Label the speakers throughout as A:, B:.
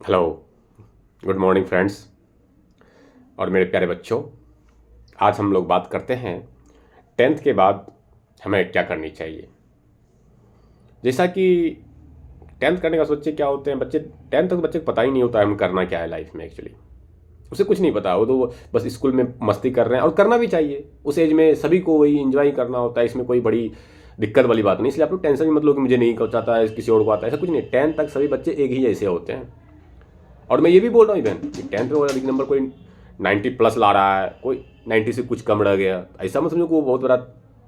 A: Hello, good morning friends और मेरे प्यारे बच्चों। आज हम लोग बात करते हैं टेंथ के बाद हमें क्या करनी चाहिए। जैसा कि टेंथ करने का सोचे क्या होते हैं बच्चे, टेंथ तक बच्चे को पता ही नहीं होता है हमें करना क्या है लाइफ में। एक्चुअली उसे कुछ नहीं पता, वो तो बस स्कूल में मस्ती कर रहे हैं और करना भी चाहिए। उस एज में सभी को वही इंजॉय करना होता है, इसमें कोई बड़ी दिक्कत वाली बात नहीं। इसलिए आप लोग टेंशन भी मत लो कि मुझे नहीं कुछ आता है, किसी और को आता है, ऐसा कुछ नहीं। टेंथ तक सभी बच्चे एक ही जैसे होते हैं। और मैं ये भी बोल रहा हूँ इवन कि टेंथ में नंबर कोई 90 प्लस ला रहा है, कोई 90 से कुछ कम रह गया, ऐसा मत समझो कि वो बहुत बड़ा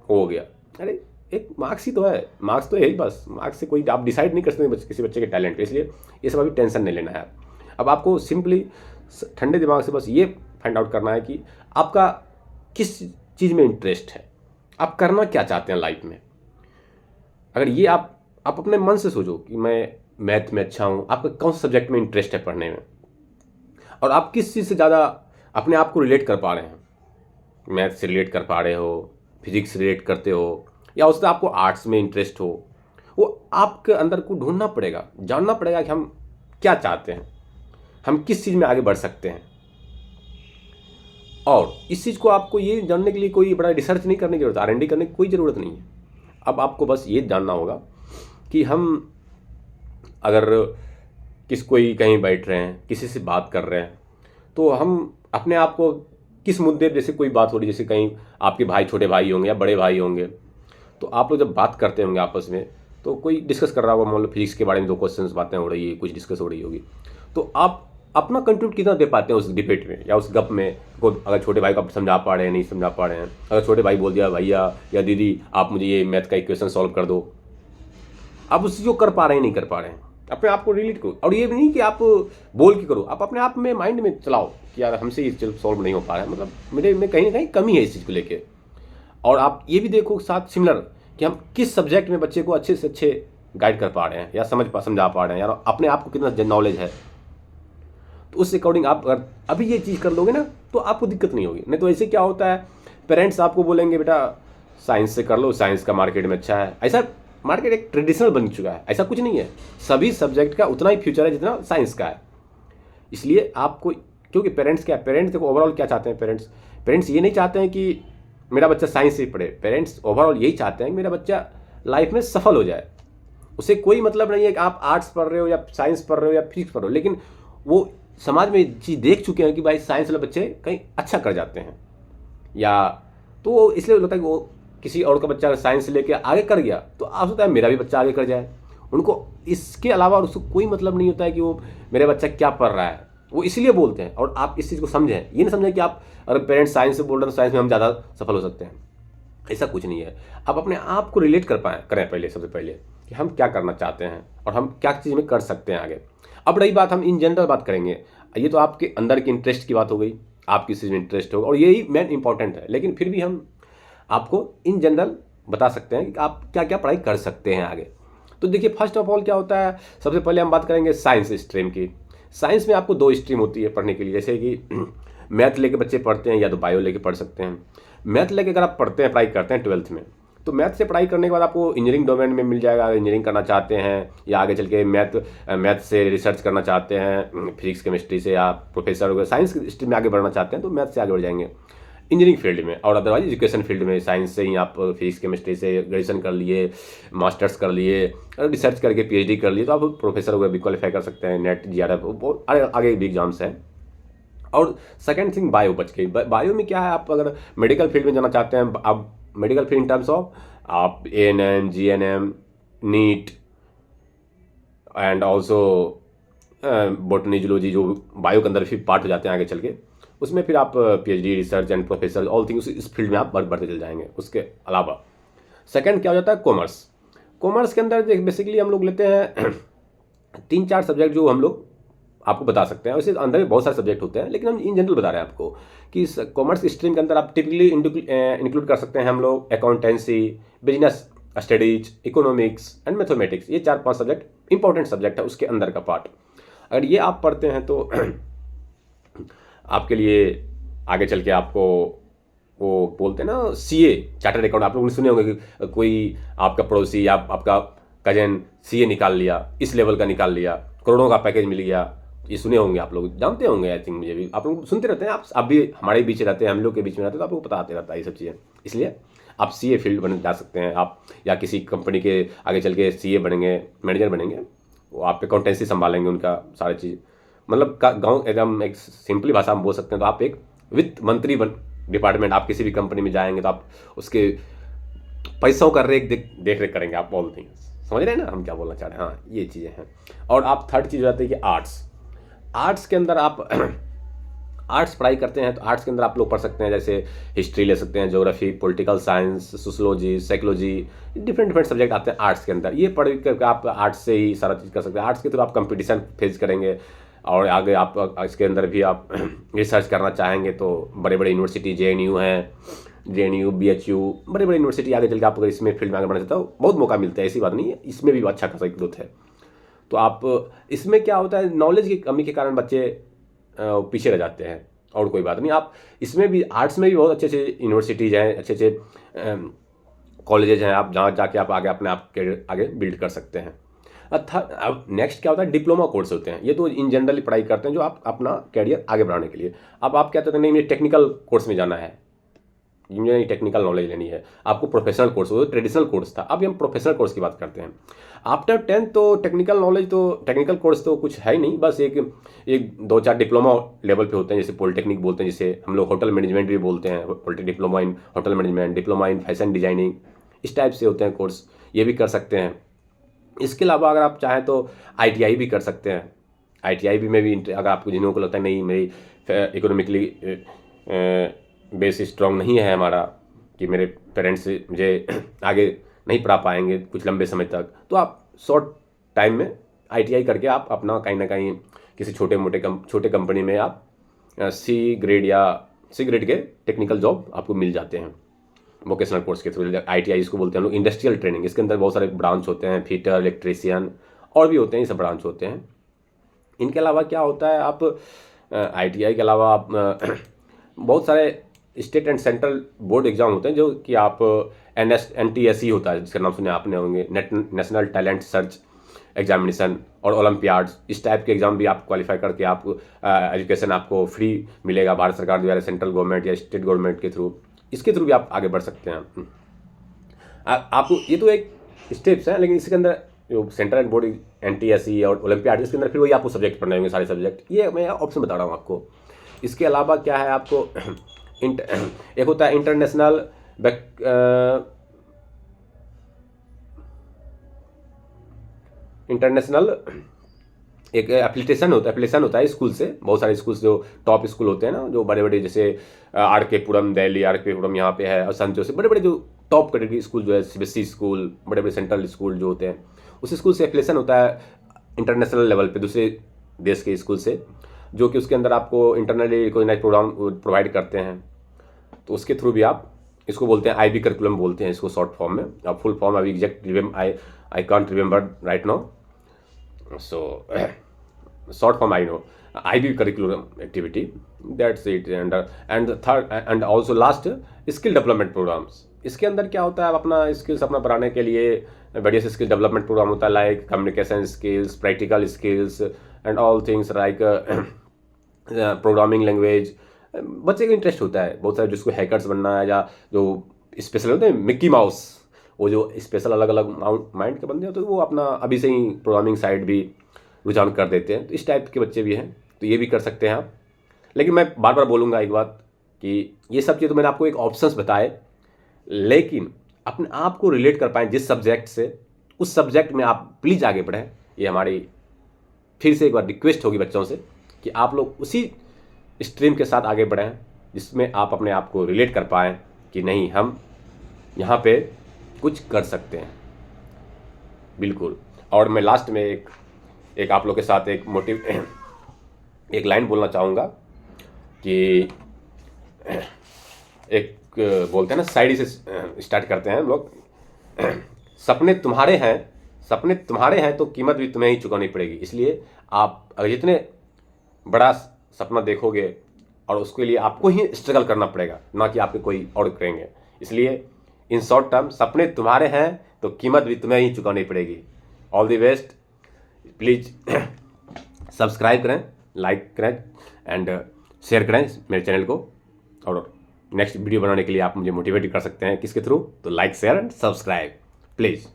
A: हो गया। अरे एक मार्क्स ही तो है, मार्क्स तो है ही, बस मार्क्स से कोई आप डिसाइड नहीं कर सकते किसी बच्चे के टैलेंट को। इसलिए ये सब अभी टेंशन नहीं लेना है। अब आपको सिंपली ठंडे दिमाग से बस ये फाइंड आउट करना है कि आपका किस चीज़ में इंटरेस्ट है, आप करना क्या चाहते हैं लाइफ में। अगर ये आप अपने मन से सोचो कि मैं मैथ में अच्छा हूँ, आपका कौन सा सब्जेक्ट में इंटरेस्ट है पढ़ने में, और आप किस चीज़ से ज़्यादा अपने आप को रिलेट कर पा रहे हैं। मैथ से रिलेट कर पा रहे हो, फिजिक्स से रिलेट करते हो, या उससे आपको आर्ट्स में इंटरेस्ट हो, वो आपके अंदर को ढूंढना पड़ेगा, जानना पड़ेगा कि हम क्या चाहते हैं, हम किस चीज़ में आगे बढ़ सकते हैं। और इस चीज़ को आपको ये जानने के लिए कोई बड़ा रिसर्च नहीं करने की जरूरत, R&D करने की कोई ज़रूरत नहीं है। अब आपको बस ये जानना होगा कि हम अगर कोई कहीं बैठ रहे हैं, किसी से बात कर रहे हैं, तो हम अपने आप को किस मुद्दे, जैसे कोई बात हो रही, जैसे कहीं आपके भाई, छोटे भाई होंगे या बड़े भाई होंगे, तो आप लोग जब बात करते होंगे आपस में, तो कोई डिस्कस कर रहा होगा, मान लो फिजिक्स के बारे में 2 क्वेश्चन बातें हो रही है, कुछ डिस्कस हो रही होगी, तो आप अपना कंट्रीब्यूट कितना दे पाते हैं उस डिबेट में या उस गप में। को अगर छोटे भाई को आप समझा पा रहे हैं, नहीं समझा पा रहे हैं, अगर छोटे भाई बोल दिया भैया या दीदी आप मुझे ये मैथ का इक्वेशन सॉल्व कर दो, आप उस चीज़ को कर पा रहे हैं, नहीं कर पा रहे हैं, अपने आप को रिलेट करो। और ये भी नहीं कि आप बोल के करो, आप अपने आप में माइंड में चलाओ कि यार हमसे ये चीज़ सॉल्व नहीं हो पा रहा है, मतलब मेरे में कहीं ना कहीं कमी है इस चीज़ को लेके। और आप ये भी देखो साथ सिमिलर कि हम किस सब्जेक्ट में बच्चे को अच्छे से अच्छे गाइड कर पा रहे हैं या समझा पा रहे हैं, यार अपने आप को कितना नॉलेज है। तो उस अकॉर्डिंग आप अगर अभी ये चीज़ कर लोगे ना, तो आपको दिक्कत नहीं होगी। नहीं तो ऐसे क्या होता है, पेरेंट्स आपको बोलेंगे बेटा साइंस से कर लो, साइंस का मार्केट में अच्छा है। ऐसा मार्केट एक ट्रेडिशनल बन चुका है, ऐसा कुछ नहीं है। सभी सब्जेक्ट का उतना ही फ्यूचर है जितना साइंस का है। इसलिए आपको, क्योंकि पेरेंट्स क्या, पेरेंट्स देखो ओवरऑल क्या चाहते हैं, पेरेंट्स ये नहीं चाहते हैं कि मेरा बच्चा साइंस से पढ़े। पेरेंट्स ओवरऑल यही चाहते हैं कि मेरा बच्चा लाइफ में सफल हो जाए। उसे कोई मतलब नहीं है कि आप आर्ट्स पढ़ रहे हो या साइंस पढ़ रहे हो या फिजिक्स पढ़ रहे हो, लेकिन वो समाज में चीज़ देख चुके हैं कि भाई साइंस वाले बच्चे कहीं अच्छा कर जाते हैं, या तो इसलिए लगता है कि वो किसी और का बच्चा साइंस लेके आगे कर गया तो आप सोचता है मेरा भी बच्चा आगे कर जाए। उनको इसके अलावा और उसको कोई मतलब नहीं होता है कि वो मेरा बच्चा क्या पढ़ रहा है, वो इसलिए बोलते हैं। और आप इस चीज़ को समझें, ये नहीं समझें कि आप अगर पेरेंट्स साइंस से बोल रहे हैं तो साइंस में हम ज़्यादा सफल हो सकते हैं, ऐसा कुछ नहीं है। आप अपने आप को रिलेट कर पाए करें पहले, सबसे पहले कि हम क्या करना चाहते हैं और हम क्या चीज़ में कर सकते हैं आगे। अब रही बात, हम इन जनरल बात करेंगे, ये तो आपके अंदर के इंटरेस्ट की बात हो गई, आप किस चीज़ में इंटरेस्ट होगा, और यही मेन इंपॉर्टेंट है। लेकिन फिर भी हम आपको इन जनरल बता सकते हैं कि आप क्या क्या पढ़ाई कर सकते हैं आगे। तो देखिए फर्स्ट ऑफ ऑल क्या होता है, सबसे पहले हम बात करेंगे साइंस स्ट्रीम की। साइंस में आपको 2 स्ट्रीम होती है पढ़ने के लिए, जैसे कि मैथ लेके बच्चे पढ़ते हैं या तो बायो लेके पढ़ सकते हैं। मैथ लेके अगर आप पढ़ते हैं, पढ़ाई करते हैं 12th में, तो मैथ से पढ़ाई करने के बाद आपको इंजीनियरिंग डोमेन में मिल जाएगा। इंजीनियरिंग करना चाहते हैं या आगे चल के मैथ से रिसर्च करना चाहते हैं, फिजिक्स केमिस्ट्री से आप प्रोफेसर हो गए, साइंस स्ट्रीम में आगे बढ़ना चाहते हैं तो मैथ से आगे बढ़ जाएंगे इंजीनियरिंग फील्ड में। और अदरवाइज एजुकेशन फील्ड में साइंस से ही आप फिजिक्स केमिस्ट्री से ग्रेजुएशन कर लिए, मास्टर्स कर लिए, रिसर्च करके PhD कर लिए, तो आप प्रोफेसर वगैरह भी क्वालिफाई कर सकते हैं। नेट GRF आगे भी एग्जाम्स हैं। और सेकेंड थिंग बायो बच गई। बायो में क्या है, आप अगर मेडिकल फील्ड में जाना चाहते हैं, आप medical field in terms of आप ANM GNM neat and also botany zoology, जो बायो के अंदर फिर पार्ट हो जाते हैं आगे चल के, उसमें फिर आप PhD research and professor all things इस फील्ड में आप बढ़ते चल जाएंगे। उसके अलावा सेकंड क्या हो जाता है, कॉमर्स। कॉमर्स के अंदर बेसिकली हम लोग लेते हैं 3-4 सब्जेक्ट जो हम लोग आपको बता सकते हैं। वैसे अंदर में बहुत सारे सब्जेक्ट होते हैं, लेकिन हम इन जनरल बता रहे हैं आपको कि कॉमर्स स्ट्रीम के अंदर आप टिपिकली इंक्लूड कर सकते हैं हम लोग accountancy, business studies, economics and mathematics. ये 4-5 सब्जेक्ट इंपॉर्टेंट सब्जेक्ट है उसके अंदर का पार्ट। अगर ये आप पढ़ते हैं तो आपके लिए आगे चल के आपको, वो बोलते हैं ना CA, चार्टर्ड अकाउंट, आप लोगों ने सुने होंगे कि कोई आपका पड़ोसी या आपका कजन CA निकाल लिया, इस लेवल का निकाल लिया, करोड़ों का पैकेज मिल गया, ये सुने होंगे, आप लोग जानते होंगे, आई थिंक मुझे भी, आप लोग सुनते रहते हैं, आप भी हमारे बीच रहते हैं, हम लोग के बीच में रहते हैं, तो आपको पता आते रहता है ये सब चीज़ें। इसलिए आप सीए फील्ड बन जा सकते हैं आप, या किसी कंपनी के आगे चल के सीए बनेंगे, मैनेजर बनेंगे, वो आप अकाउंटेंसी संभालेंगे उनका सारी चीज़, मतलब गाँव एकदम एक सिंपली भाषा में बोल सकते हैं तो आप एक वित्त मंत्री डिपार्टमेंट, आप किसी भी कंपनी में जाएंगे तो आप उसके पैसों का देख रेख करेंगे, आप ऑल थिंग्स समझ रहे हैं ना हम क्या बोलना चाह रहे हैं। हाँ, ये चीज़ें हैं। और आप थर्ड चीज़ हो जाती है कि आर्ट्स के अंदर आप आर्ट्स पढ़ाई करते हैं तो आर्ट्स के अंदर आप लोग पढ़ सकते हैं, जैसे हिस्ट्री ले सकते हैं, geography, political science, sociology, psychology, different subject आते हैं आर्ट्स के अंदर। ये पढ़ कर आप आर्ट्स से ही सारा चीज़ कर सकते हैं। आर्ट्स के थ्रू आप कंपटीशन फेस करेंगे, और आगे आप इसके अंदर भी आप रिसर्च करना चाहेंगे तो बड़े बड़े यूनिवर्सिटी, JNU है, JNU, BHU, बड़े बड़े यूनिवर्सिटी, आगे चल के आप अगर इसमें फील्ड में आगे बढ़ना चाहते हो बहुत मौका मिलता है, ऐसी बात नहीं है, इसमें भी अच्छा खासा ग्रोथ है। तो आप इसमें क्या होता है, नॉलेज की कमी के कारण बच्चे पीछे रह जाते हैं, और कोई बात नहीं। आप इसमें भी, आर्ट्स में भी बहुत अच्छे अच्छे यूनिवर्सिटीज़ हैं, अच्छे अच्छे कॉलेजेज हैं, आप जहाँ जाके आप आगे अपने आप के आगे बिल्ड कर सकते हैं। अब नेक्स्ट क्या होता है, डिप्लोमा कोर्स होते हैं। ये तो इन जनरली पढ़ाई करते हैं जो आप अपना कैरियर आगे बढ़ाने के लिए। अब आप क्या कहते हैं, नहीं मुझे टेक्निकल कोर्स में जाना है, मुझे टेक्निकल नॉलेज लेनी है, आपको प्रोफेशनल कोर्स, वो ट्रेडिशनल कोर्स था, अब हम प्रोफेशनल कोर्स की बात करते हैं। आफ्टर 10th तो टेक्निकल नॉलेज, तो टेक्निकल कोर्स तो कुछ है ही नहीं, बस एक 2-4 डिप्लोमा लेवल पे होते हैं, जैसे पॉलिटेक्निक बोलते हैं, जिसे हम लोग होटल मैनेजमेंट भी बोलते हैं, diploma in hotel management, diploma in fashion designing, इस टाइप से होते हैं कोर्स, ये भी कर सकते हैं। इसके अलावा अगर आप चाहें तो ITI भी कर सकते हैं। ITI भी में भी अगर आपको, जिन्हों को लगता है नहीं मेरी इकोनॉमिकली बेस स्ट्रॉन्ग नहीं है हमारा, कि मेरे पेरेंट्स मुझे आगे नहीं पढ़ा पाएंगे कुछ लंबे समय तक, तो आप शॉर्ट टाइम में ITI करके आप अपना कहीं ना कहीं किसी छोटे कंपनी में आप C ग्रेड के टेक्निकल जॉब आपको मिल जाते हैं वोकेशनल कोर्स के थ्रू। ITI इसको बोलते हैं हम लोग, इंडस्ट्रियल ट्रेनिंग। इसके अंदर बहुत सारे ब्रांच होते हैं, फिटर, इलेक्ट्रीशियन और भी होते हैं, ये सब ब्रांच होते हैं। इनके अलावा क्या होता है, आप ITI के अलावा आप बहुत सारे state and central board exam होते हैं, जो कि आप NTSE होता है, जिसका नाम सुने आपने होंगे, नेशनल टैलेंट सर्च एग्जामिनेशन, और ओलंपियाड्स, इस टाइप के एग्जाम भी आप क्वालिफाई करके आप एजुकेशन आपको फ्री मिलेगा भारत सरकार द्वारा, सेंट्रल गवर्नमेंट या स्टेट गवर्नमेंट के थ्रू, इसके थ्रू भी आप आगे बढ़ सकते हैं। आपको ये तो एक स्टेप्स हैं, लेकिन इसके अंदर जो सेंट्रल बोर्ड NTSE और ओलंपियाड, इसके अंदर फिर वही आपको सब्जेक्ट पढ़ने होंगे, सारे सब्जेक्ट, ये मैं ऑप्शन बता रहा हूँ आपको। इसके अलावा क्या है, आपको एक होता है इंटरनेशनल एक एप्लीकेशन होता है स्कूल से, बहुत सारे स्कूल जो टॉप स्कूल होते हैं ना, जो बड़े बड़े, जैसे RK पुरम दिल्ली, RK पुरम यहाँ पे है, और संत जोसेफ, बड़े बड़े जो टॉप कैटेगरी स्कूल जो है, CBSE स्कूल, बड़े बड़े सेंट्रल स्कूल जो होते हैं, उस स्कूल से एप्लीकेशन होता है इंटरनेशनल लेवल पे, दूसरे देश के स्कूल से, जो कि उसके अंदर आपको इंटरनली रिकॉग्नाइज प्रोग्राम प्रोवाइड करते हैं। तो उसके थ्रू भी आप, इसको बोलते हैं IB करिकुलम बोलते हैं इसको शॉर्ट फॉर्म में। अब फुल फॉर्म अभी exact I can't remember right now, so short form I know, IB curriculum activity, that's it। and third and also last, skill development programs। इसके अंदर क्या होता है, अपना स्किल्स अपना बढ़ाने के लिए बढ़िया से स्किल डेवलपमेंट प्रोग्राम होता है, like communication skills, practical skills and all things like programming language. बच्चे का इंटरेस्ट होता है बहुत सारे, जिसको हैकर्स बनना है, या जो स्पेशल होते हैं मिक्की माउस, वो जो स्पेशल अलग अलग माइंड के बंदे होते हैं, तो वो अपना अभी से ही प्रोग्रामिंग साइड भी रुझान कर देते हैं। तो इस टाइप के बच्चे भी हैं, तो ये भी कर सकते हैं आप। लेकिन मैं बार बार बोलूँगा एक बात, कि ये सब चीज़ तो मैंने आपको एक ऑप्शंस बताए, लेकिन अपने आप को रिलेट कर पाएँ जिस सब्जेक्ट से, उस सब्जेक्ट में आप प्लीज़ आगे बढ़ें। ये हमारी फिर से एक बार रिक्वेस्ट होगी बच्चों से, कि आप लोग उसी स्ट्रीम के साथ आगे बढ़ें जिसमें आप अपने आप को रिलेट कर पाएँ कि नहीं, हम यहाँ पे कुछ कर सकते हैं, बिल्कुल। और मैं लास्ट में एक आप लोग के साथ एक लाइन बोलना चाहूँगा, कि एक बोलते हैं ना, शायरी से स्टार्ट करते हैं हम लोग। सपने तुम्हारे हैं तो कीमत भी तुम्हें ही चुकानी पड़ेगी। इसलिए आप अगर जितने बड़ा सपना देखोगे, और उसके लिए आपको ही स्ट्रगल करना पड़ेगा, ना कि आपके कोई और करेंगे। इसलिए इन शॉर्ट टर्म, सपने तुम्हारे हैं तो कीमत भी तुम्हें ही चुकानी पड़ेगी। All the best, please subscribe करें, लाइक करें एंड शेयर करें मेरे चैनल को। और नेक्स्ट वीडियो बनाने के लिए आप मुझे मोटिवेट कर सकते हैं किसके थ्रू, तो like share and subscribe please.